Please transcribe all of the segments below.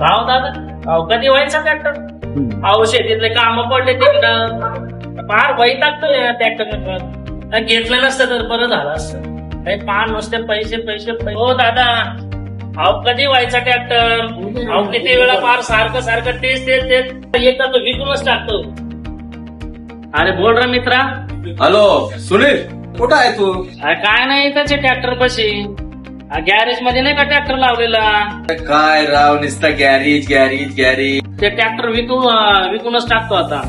राव दादा, अहो कधी व्हायचा ट्रॅक्टर? अहो शेतीतले काम पडले तिकडं फार वैतागतोय ट्रॅक्टर. घेतलं नसतं तर बरं झालं असतं. काही फार नुसते पैसे पैसे पैसे. हो दादा, अहो कधी व्हायचा ट्रॅक्टर? अहो किती वेळा फार सारखं सारखं तेच तेच तेच एकदा तो विकूनच टाकतो. अरे बोल रे मित्रा. हॅलो सुनील, कुठं आहे तू? अरे काय नाही त्याचे ट्रॅक्टर पशी गॅरेज मध्ये नाही का ट्रॅक्टर लावलेला. काय राव, नुसता गॅरेज गॅरेज गॅरेज. ते ट्रॅक्टर विकूनच टाकतो आता.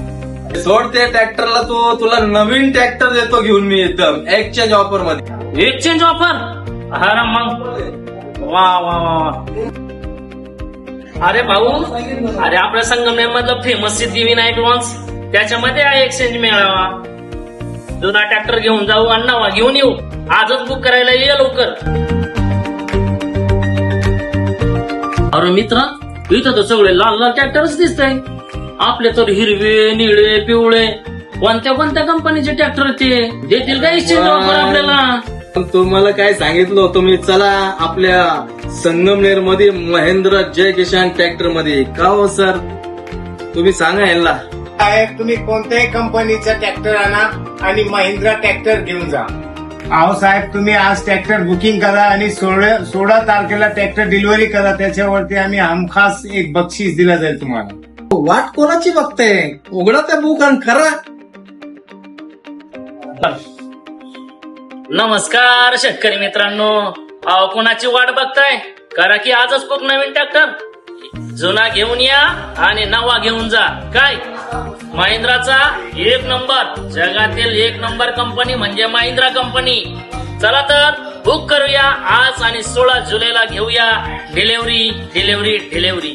सोड ते ट्रॅक्टरला, तुला नवीन ट्रॅक्टर देतो घेऊन मी एकदम एक्सचेंज ऑफर मध्ये. Exchange offer? अरे मग वा वा वा. अरे भाऊ, अरे आपल्या संगमनेर मधलं फेमस सिद्धिविनायक लॉन्स, त्याच्यामध्ये आहे एक्सचेंज मेळावा. जुना ट्रॅक्टर घेऊन जाऊ आणि नवा घेऊन येऊ. आजच बुक करायला ये लवकर. अरे मित्रा, इथं तर सगळे लाल लाल ट्रॅक्टरच दिसतंय. आपले तर हिरवे निळे पिवळे. कोणत्या कोणत्या कंपनीचे ट्रॅक्टर ते देतील का एक्सचेंज ऑफर आपल्याला? तुम्हाला काय सांगितलं होतं मी, चला आपल्या संगमनेर मध्ये महेंद्र जय किसान ट्रॅक्टर मध्ये. का हो सर, तुम्ही सांगा यांना. साहेब, तुम्ही कोणत्याही कंपनीचा ट्रॅक्टर आणा आणि महिंद्रा ट्रॅक्टर घेऊन जा. अहो साहेब, तुम्ही आज ट्रॅक्टर बुकिंग करा आणि 16 तारखेला ट्रॅक्टर डिलिव्हरी करा. त्याच्यावरती आम्ही हमखास एक बक्षीस दिलं जाईल तुम्हाला. वाट कोणाची बघताय? उघडा त्या बुक आणि खरा. नमस्कार शेतकरी मित्रांनो. अहो कोणाची वाट बघताय? करा की आजच बुक नवीन ट्रॅक्टर. जुना घेऊन या आणि नवा घेऊन जा. काय महिंद्राचा एक नंबर, जगातील एक नंबर कंपनी म्हणजे महिंद्रा कंपनी. चला तर बुक करूया आज आणि 16 जुलैला घेऊया डिलिव्हरी डिलिव्हरी डिलिव्हरी.